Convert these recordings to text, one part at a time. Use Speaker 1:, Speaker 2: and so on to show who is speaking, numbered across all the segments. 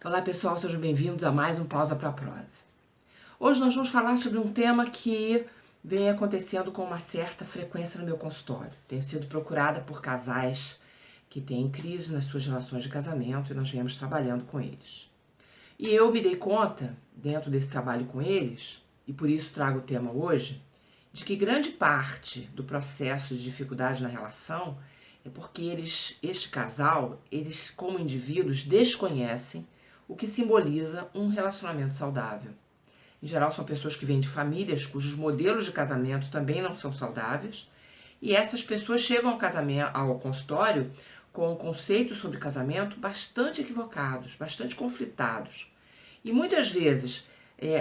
Speaker 1: Olá pessoal, sejam bem-vindos a mais um Pausa para a Prosa. Hoje nós vamos falar sobre um tema que vem acontecendo com uma certa frequência no meu consultório. Tenho sido procurada por casais que têm crise nas suas relações de casamento e nós viemos trabalhando com eles. E eu me dei conta, dentro desse trabalho com eles, e por isso trago o tema hoje, de que grande parte do processo de dificuldade na relação é porque este casal, eles como indivíduos desconhecem o que simboliza um relacionamento saudável. Em geral, são pessoas que vêm de famílias cujos modelos de casamento também não são saudáveis, e essas pessoas chegam ao consultório com conceitos sobre casamento bastante equivocados, bastante conflitados. E muitas vezes,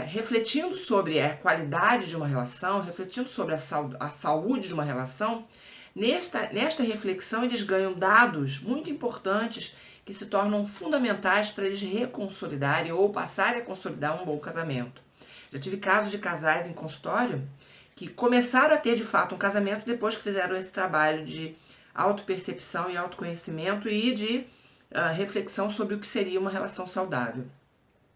Speaker 1: refletindo sobre a qualidade de uma relação, refletindo sobre a saúde de uma relação, nesta reflexão eles ganham dados muito importantes que se tornam fundamentais para eles reconsolidarem ou passarem a consolidar um bom casamento. Já tive casos de casais em consultório que começaram a ter de fato um casamento depois que fizeram esse trabalho de autopercepção e autoconhecimento e de reflexão sobre o que seria uma relação saudável.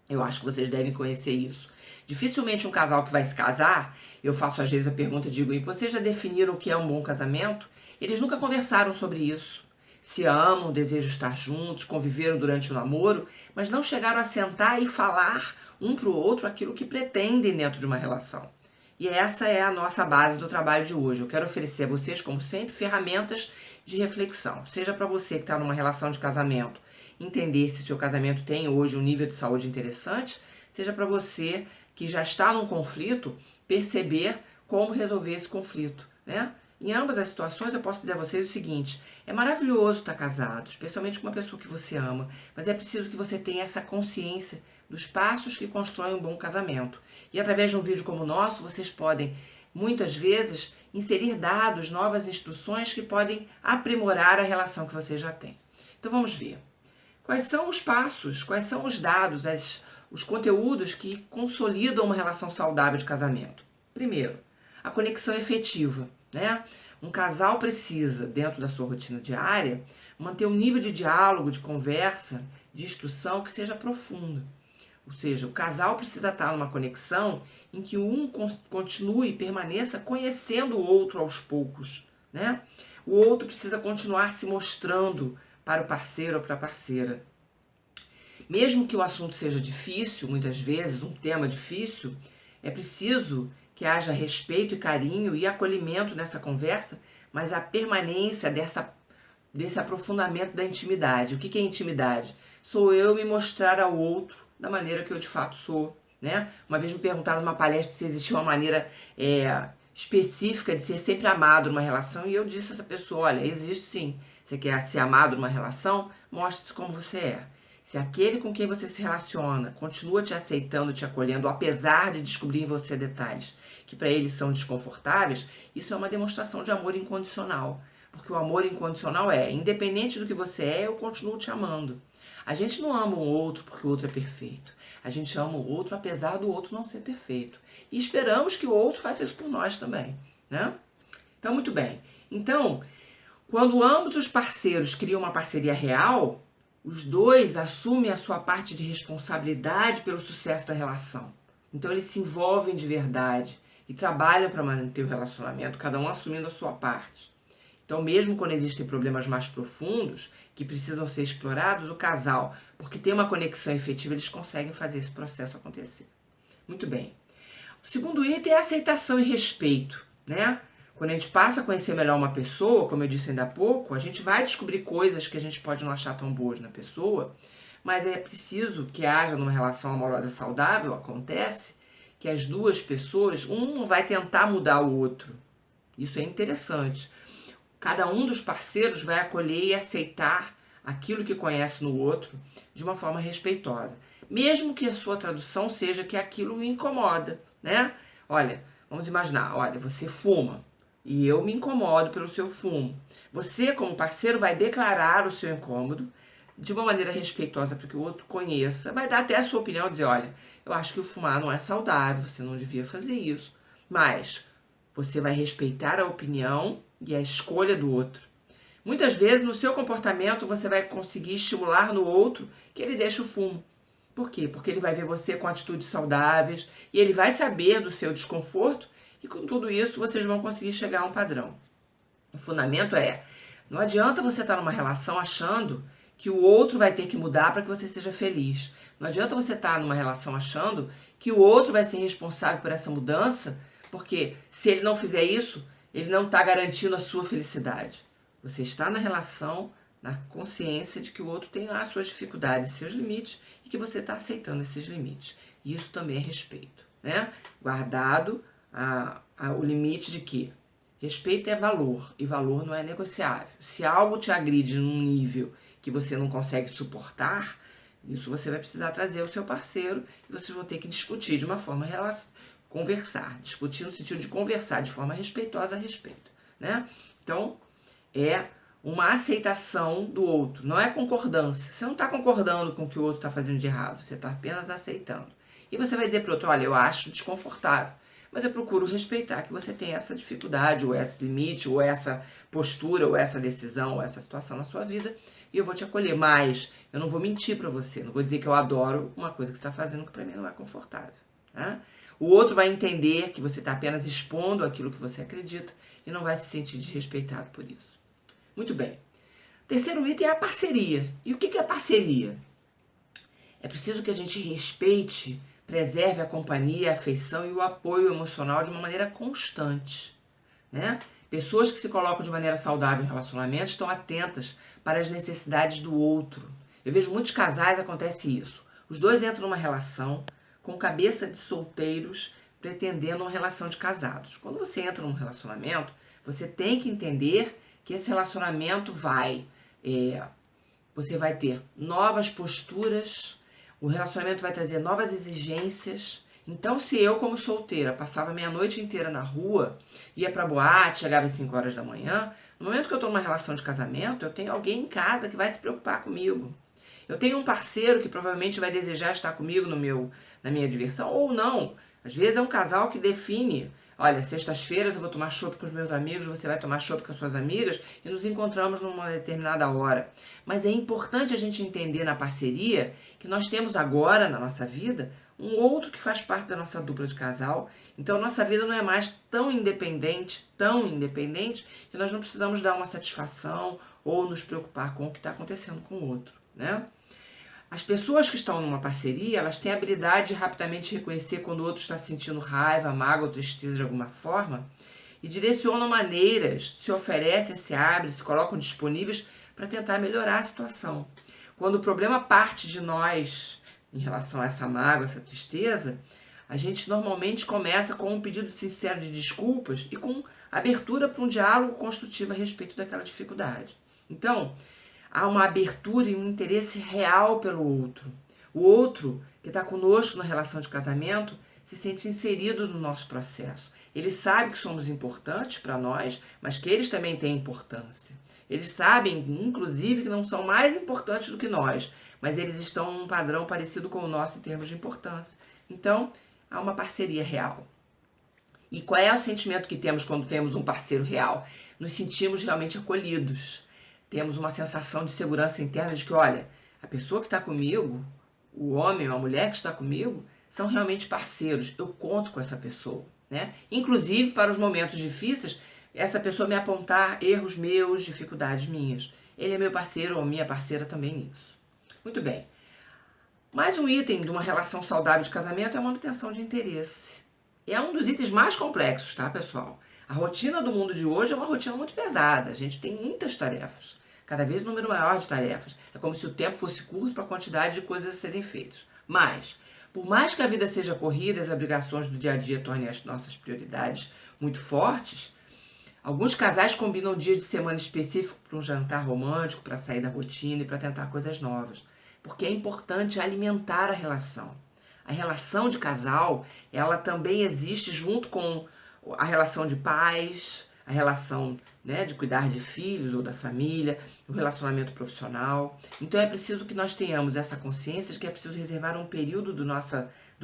Speaker 1: Eu acho que vocês devem conhecer isso. Dificilmente um casal que vai se casar, eu faço às vezes a pergunta, digo, e vocês já definiram o que é um bom casamento? Eles nunca conversaram sobre isso. Se amam, desejam estar juntos, conviveram durante o namoro, mas não chegaram a sentar e falar um para o outro aquilo que pretendem dentro de uma relação. E essa é a nossa base do trabalho de hoje. Eu quero oferecer a vocês, como sempre, ferramentas de reflexão. Seja para você que está numa relação de casamento, entender se o seu casamento tem hoje um nível de saúde interessante, seja para você que já está num conflito, perceber como resolver esse conflito, né? Em ambas as situações, eu posso dizer a vocês o seguinte: é maravilhoso estar casado, especialmente com uma pessoa que você ama, mas é preciso que você tenha essa consciência dos passos que constroem um bom casamento. E através de um vídeo como o nosso, vocês podem, muitas vezes, inserir dados, novas instruções que podem aprimorar a relação que você já tem. Então vamos ver. Quais são os passos, quais são os dados, os conteúdos que consolidam uma relação saudável de casamento? Primeiro, a conexão efetiva, né? Um casal precisa, dentro da sua rotina diária, manter um nível de diálogo, de conversa, de instrução que seja profundo. Ou seja, o casal precisa estar numa conexão em que um continue e permaneça conhecendo o outro aos poucos, né? O outro precisa continuar se mostrando para o parceiro ou para a parceira. Mesmo que o assunto seja difícil, muitas vezes, um tema difícil, é preciso que haja respeito e carinho e acolhimento nessa conversa, mas a permanência desse aprofundamento da intimidade. O que é intimidade? Sou eu me mostrar ao outro da maneira que eu de fato sou, né? Uma vez me perguntaram numa palestra se existia uma maneira específica de ser sempre amado numa relação, e eu disse a essa pessoa: olha, existe sim. Você quer ser amado numa relação? Mostre-se como você é. Se aquele com quem você se relaciona continua te aceitando, te acolhendo, apesar de descobrir em você detalhes que para eles são desconfortáveis, isso é uma demonstração de amor incondicional. Porque o amor incondicional independente do que você é, eu continuo te amando. A gente não ama o outro porque o outro é perfeito. A gente ama o outro apesar do outro não ser perfeito. E esperamos que o outro faça isso por nós também, né? Então, muito bem. Então, quando ambos os parceiros criam uma parceria real, os dois assumem a sua parte de responsabilidade pelo sucesso da relação. Então eles se envolvem de verdade e trabalham para manter o relacionamento, cada um assumindo a sua parte. Então, mesmo quando existem problemas mais profundos, que precisam ser explorados, o casal, porque tem uma conexão efetiva, eles conseguem fazer esse processo acontecer. Muito bem. O segundo item é aceitação e respeito, né? Quando a gente passa a conhecer melhor uma pessoa, como eu disse ainda há pouco, a gente vai descobrir coisas que a gente pode não achar tão boas na pessoa, mas é preciso que haja numa relação amorosa saudável, acontece, que as duas pessoas, um vai tentar mudar o outro. Isso é interessante. Cada um dos parceiros vai acolher e aceitar aquilo que conhece no outro de uma forma respeitosa. Mesmo que a sua tradução seja que aquilo o incomoda, né? Olha, vamos imaginar, olha, você fuma. E eu me incomodo pelo seu fumo. Você, como parceiro, vai declarar o seu incômodo de uma maneira respeitosa para que o outro conheça. Vai dar até a sua opinião, dizer, olha, eu acho que o fumar não é saudável, você não devia fazer isso. Mas você vai respeitar a opinião e a escolha do outro. Muitas vezes, no seu comportamento, você vai conseguir estimular no outro que ele deixe o fumo. Por quê? Porque ele vai ver você com atitudes saudáveis e ele vai saber do seu desconforto e com tudo isso vocês vão conseguir chegar a um padrão. O fundamento é, não adianta você estar numa relação achando que o outro vai ter que mudar para que você seja feliz. Não adianta você estar numa relação achando que o outro vai ser responsável por essa mudança, porque se ele não fizer isso, ele não está garantindo a sua felicidade. Você está na relação, na consciência de que o outro tem lá as suas dificuldades, seus limites, e que você está aceitando esses limites. E isso também é respeito, né? Guardado o limite de que respeito é valor, e valor não é negociável. Se algo te agride num nível que você não consegue suportar, isso você vai precisar trazer o seu parceiro e vocês vão ter que discutir de uma forma conversar, discutir no sentido de conversar de forma respeitosa a respeito, né? Então, é uma aceitação do outro, não é concordância. Você não está concordando com o que o outro está fazendo de errado, você está apenas aceitando. E você vai dizer para o outro, olha, eu acho desconfortável, mas eu procuro respeitar que você tem essa dificuldade, ou esse limite, ou essa postura, ou essa decisão, ou essa situação na sua vida, e eu vou te acolher. Mas eu não vou mentir para você, não vou dizer que eu adoro uma coisa que você está fazendo que para mim não é confortável. Né? O outro vai entender que você está apenas expondo aquilo que você acredita e não vai se sentir desrespeitado por isso. Muito bem. Terceiro item é a parceria. E o que é parceria? É preciso que a gente respeite, preserve a companhia, a afeição e o apoio emocional de uma maneira constante. Né? Pessoas que se colocam de maneira saudável em relacionamento estão atentas para as necessidades do outro. Eu vejo muitos casais acontece isso. Os dois entram numa relação com cabeça de solteiros pretendendo uma relação de casados. Quando você entra num relacionamento, você tem que entender que esse relacionamento você vai ter novas posturas, o relacionamento vai trazer novas exigências. Então, se eu, como solteira, passava minha noite inteira na rua, ia pra boate, chegava às 5 horas da manhã, no momento que eu tô numa relação de casamento, eu tenho alguém em casa que vai se preocupar comigo. Eu tenho um parceiro que provavelmente vai desejar estar comigo na minha diversão, ou não. Às vezes é um casal que define, olha, sextas-feiras eu vou tomar chopp com os meus amigos, você vai tomar chopp com as suas amigas e nos encontramos numa determinada hora. Mas é importante a gente entender na parceria que nós temos agora na nossa vida um outro que faz parte da nossa dupla de casal. Então, nossa vida não é mais tão independente, que nós não precisamos dar uma satisfação ou nos preocupar com o que está acontecendo com o outro, né? As pessoas que estão numa parceria, elas têm a habilidade de rapidamente reconhecer quando o outro está sentindo raiva, mágoa ou tristeza de alguma forma e direcionam maneiras, se oferecem, se abrem, se colocam disponíveis para tentar melhorar a situação. Quando o problema parte de nós em relação a essa mágoa, essa tristeza, a gente normalmente começa com um pedido sincero de desculpas e com abertura para um diálogo construtivo a respeito daquela dificuldade. Então, há uma abertura e um interesse real pelo outro. O outro, que está conosco na relação de casamento, se sente inserido no nosso processo. Ele sabe que somos importantes para nós, mas que eles também têm importância. Eles sabem, inclusive, que não são mais importantes do que nós, mas eles estão num padrão parecido com o nosso em termos de importância. Então, há uma parceria real. E qual é o sentimento que temos quando temos um parceiro real? Nos sentimos realmente acolhidos. Temos uma sensação de segurança interna de que, olha, a pessoa que está comigo, o homem ou a mulher que está comigo, são realmente parceiros. Eu conto com essa pessoa, né? Inclusive, para os momentos difíceis, essa pessoa me apontar erros meus, dificuldades minhas. Ele é meu parceiro ou minha parceira também nisso. Muito bem. Mais um item de uma relação saudável de casamento é a manutenção de interesse. É um dos itens mais complexos, tá, pessoal? A rotina do mundo de hoje é uma rotina muito pesada. A gente tem muitas tarefas. Cada vez um número maior de tarefas. É como se o tempo fosse curto para a quantidade de coisas a serem feitas. Mas, por mais que a vida seja corrida, as obrigações do dia a dia tornem as nossas prioridades muito fortes, alguns casais combinam um dia de semana específico para um jantar romântico, para sair da rotina e para tentar coisas novas. Porque é importante alimentar a relação. A relação de casal, ela também existe junto com a relação de pais, a relação, né, de cuidar de filhos ou da família, o relacionamento profissional. Então é preciso que nós tenhamos essa consciência de que é preciso reservar um período do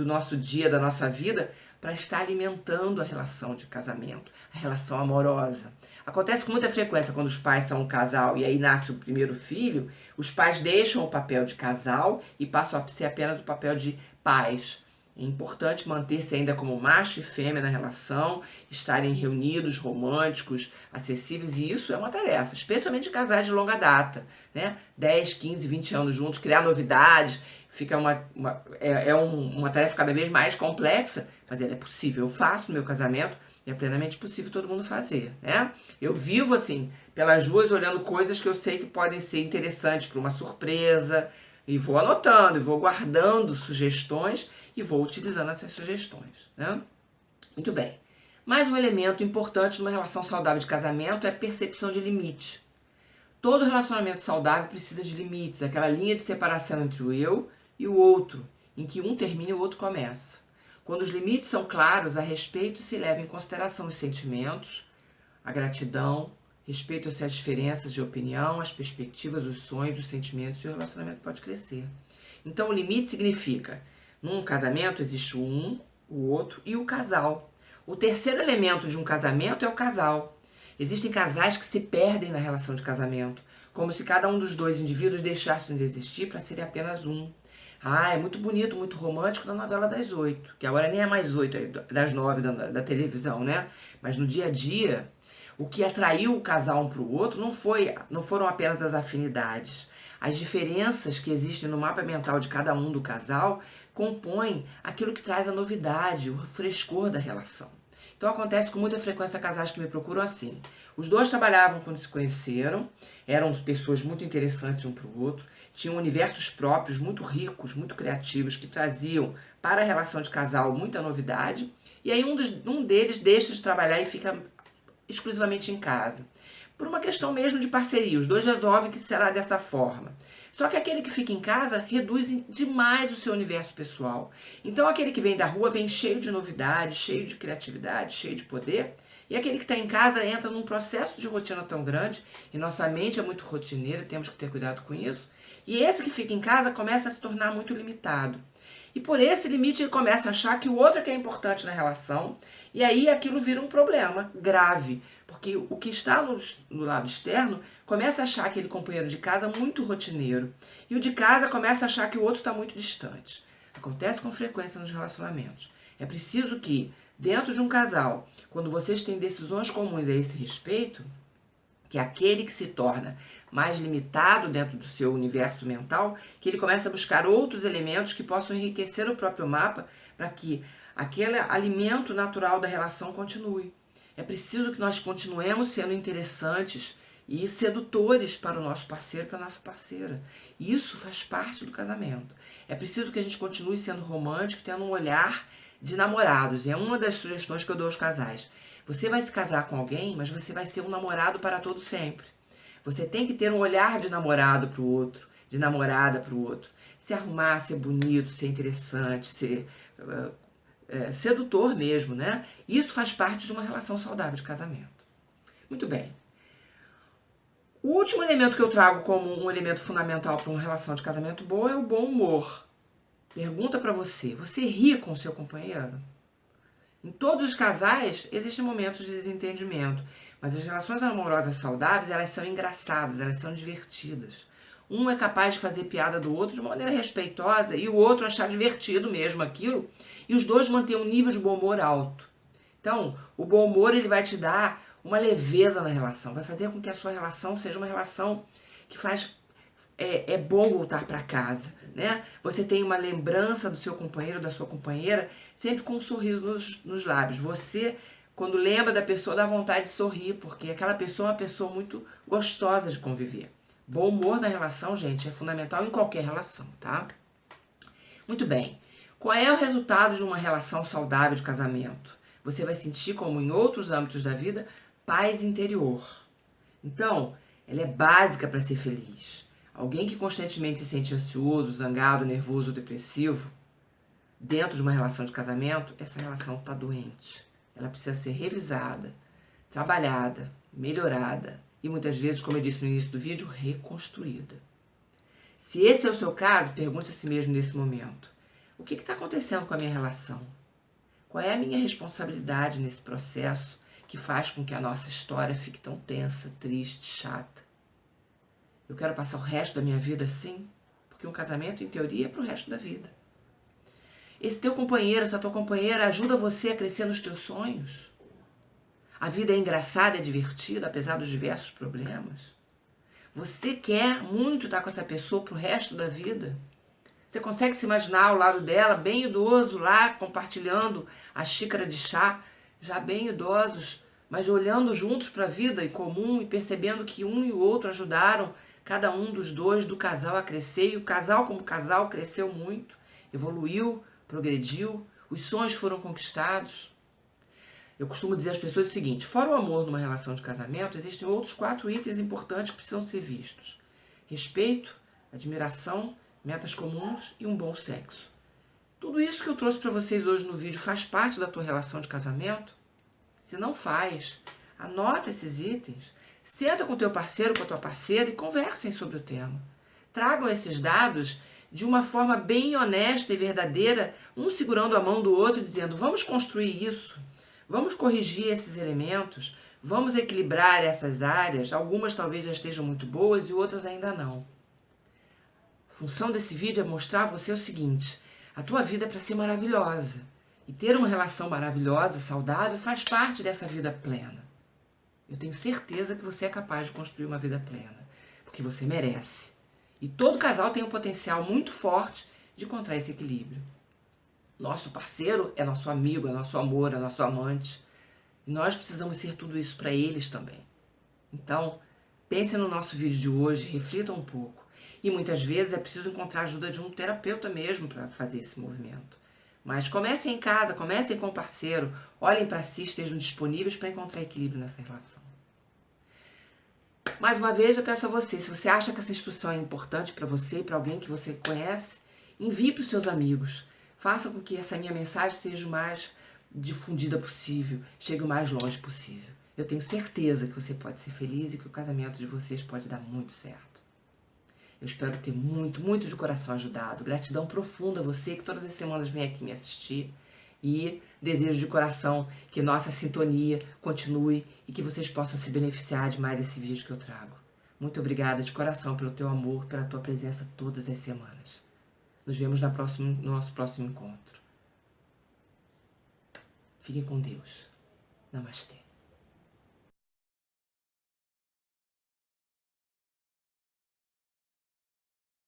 Speaker 1: nosso dia, da nossa vida, para estar alimentando a relação de casamento, a relação amorosa. Acontece com muita frequência quando os pais são um casal e aí nasce o primeiro filho, os pais deixam o papel de casal e passam a ser apenas o papel de pais. É importante manter-se ainda como macho e fêmea na relação, estarem reunidos, românticos, acessíveis, e isso é uma tarefa, especialmente de casais de longa data, né? 10, 15, 20 anos juntos, criar novidades, fica uma tarefa cada vez mais complexa, mas ela é possível. Eu faço no meu casamento e é plenamente possível todo mundo fazer, né? Eu vivo assim, pelas ruas, olhando coisas que eu sei que podem ser interessantes para uma surpresa, e vou anotando, e vou guardando sugestões e vou utilizando essas sugestões, né? Muito bem. Mais um elemento importante numa relação saudável de casamento é a percepção de limite. Todo relacionamento saudável precisa de limites, aquela linha de separação entre o eu e o outro, em que um termina e o outro começa. Quando os limites são claros, a respeito se leva em consideração os sentimentos, a gratidão, respeito-se às diferenças de opinião, as perspectivas, os sonhos, os sentimentos, e o relacionamento pode crescer. Então, o limite significa, num casamento existe o outro e o casal. O terceiro elemento de um casamento é o casal. Existem casais que se perdem na relação de casamento, como se cada um dos dois indivíduos deixassem de existir para serem apenas um. Ah, é muito bonito, muito romântico na novela das 8, que agora nem é mais 8, é das 9 da televisão, né? Mas no dia a dia, o que atraiu o casal um para o outro não foram apenas as afinidades. As diferenças que existem no mapa mental de cada um do casal compõem aquilo que traz a novidade, o frescor da relação. Então acontece com muita frequência casais que me procuram assim. Os dois trabalhavam quando se conheceram, eram pessoas muito interessantes um para o outro, tinham universos próprios muito ricos, muito criativos, que traziam para a relação de casal muita novidade, e aí um deles deixa de trabalhar e fica exclusivamente em casa. Por uma questão mesmo de parceria, os dois resolvem que será dessa forma. Só que aquele que fica em casa reduz demais o seu universo pessoal. Então aquele que vem da rua vem cheio de novidade, cheio de criatividade, cheio de poder. E aquele que está em casa entra num processo de rotina tão grande, e nossa mente é muito rotineira, temos que ter cuidado com isso. E esse que fica em casa começa a se tornar muito limitado. E por esse limite ele começa a achar que o outro é que é importante na relação, e aí aquilo vira um problema grave, porque o que está no lado externo começa a achar aquele companheiro de casa muito rotineiro, e o de casa começa a achar que o outro está muito distante. Acontece com frequência nos relacionamentos. É preciso que, dentro de um casal, quando vocês têm decisões comuns a esse respeito, que aquele que se torna mais limitado dentro do seu universo mental, que ele começa a buscar outros elementos que possam enriquecer o próprio mapa para que aquele alimento natural da relação continue. É preciso que nós continuemos sendo interessantes e sedutores para o nosso parceiro, para a nossa parceira. Isso faz parte do casamento. É preciso que a gente continue sendo romântico, tendo um olhar de namorados. E é uma das sugestões que eu dou aos casais. Você vai se casar com alguém, mas você vai ser um namorado para todo sempre. Você tem que ter um olhar de namorado para o outro, de namorada para o outro. Se arrumar, ser bonito, ser interessante, ser sedutor mesmo, né? Isso faz parte de uma relação saudável de casamento. Muito bem. O último elemento que eu trago como um elemento fundamental para uma relação de casamento boa é o bom humor. Pergunta para você, você ri com o seu companheiro? Em todos os casais existem momentos de desentendimento, mas as relações amorosas saudáveis, elas são engraçadas, elas são divertidas. Um é capaz de fazer piada do outro de uma maneira respeitosa e o outro achar divertido mesmo aquilo, e os dois mantêm um nível de bom humor alto. Então, o bom humor ele vai te dar uma leveza na relação, vai fazer com que a sua relação seja uma relação que faz é bom voltar para casa, né? Você tem uma lembrança do seu companheiro, da sua companheira, sempre com um sorriso nos lábios. Você, quando lembra da pessoa, dá vontade de sorrir, porque aquela pessoa é uma pessoa muito gostosa de conviver. Bom humor na relação, gente, é fundamental em qualquer relação, tá? Muito bem. Qual é o resultado de uma relação saudável de casamento? Você vai sentir, como em outros âmbitos da vida, paz interior. Então, ela é básica para ser feliz. Alguém que constantemente se sente ansioso, zangado, nervoso ou depressivo, dentro de uma relação de casamento, essa relação está doente. Ela precisa ser revisada, trabalhada, melhorada e muitas vezes, como eu disse no início do vídeo, reconstruída. Se esse é o seu caso, pergunte a si mesmo nesse momento: o que está acontecendo com a minha relação? Qual é a minha responsabilidade nesse processo que faz com que a nossa história fique tão tensa, triste, chata. Eu quero passar o resto da minha vida assim, porque um casamento, em teoria, é pro resto da vida. Esse teu companheiro, essa tua companheira ajuda você a crescer nos teus sonhos? A vida é engraçada, é divertida, apesar dos diversos problemas? Você quer muito estar com essa pessoa pro resto da vida? Você consegue se imaginar ao lado dela, bem idoso, lá, compartilhando a xícara de chá, já bem idosos, mas olhando juntos para a vida em comum e percebendo que um e o outro ajudaram cada um dos dois do casal a crescer, e o casal como casal cresceu muito, evoluiu, progrediu, os sonhos foram conquistados. Eu costumo dizer às pessoas o seguinte: fora o amor numa relação de casamento, existem outros 4 itens importantes que precisam ser vistos: respeito, admiração, metas comuns e um bom sexo. Tudo isso que eu trouxe para vocês hoje no vídeo faz parte da tua relação de casamento? Se não faz, anota esses itens, senta com o teu parceiro, com a tua parceira e conversem sobre o tema. Tragam esses dados de uma forma bem honesta e verdadeira, um segurando a mão do outro e dizendo: vamos construir isso, vamos corrigir esses elementos, vamos equilibrar essas áreas, algumas talvez já estejam muito boas e outras ainda não. A função desse vídeo é mostrar a você o seguinte: a tua vida é para ser maravilhosa. E ter uma relação maravilhosa, saudável, faz parte dessa vida plena. Eu tenho certeza que você é capaz de construir uma vida plena, porque você merece. E todo casal tem um potencial muito forte de encontrar esse equilíbrio. Nosso parceiro é nosso amigo, é nosso amor, é nosso amante. E nós precisamos ser tudo isso para eles também. Então, pense no nosso vídeo de hoje, reflita um pouco. E muitas vezes é preciso encontrar a ajuda de um terapeuta mesmo para fazer esse movimento. Mas comecem em casa, comecem com o parceiro, olhem para si, estejam disponíveis para encontrar equilíbrio nessa relação. Mais uma vez eu peço a você, se você acha que essa instrução é importante para você e para alguém que você conhece, envie para os seus amigos. Faça com que essa minha mensagem seja o mais difundida possível, chegue o mais longe possível. Eu tenho certeza que você pode ser feliz e que o casamento de vocês pode dar muito certo. Eu espero ter muito, muito de coração ajudado. Gratidão profunda a você que todas as semanas vem aqui me assistir. E desejo de coração que nossa sintonia continue e que vocês possam se beneficiar de mais esse vídeo que eu trago. Muito obrigada de coração pelo teu amor, pela tua presença todas as semanas. Nos vemos no nosso próximo encontro. Fiquem com Deus. Namastê.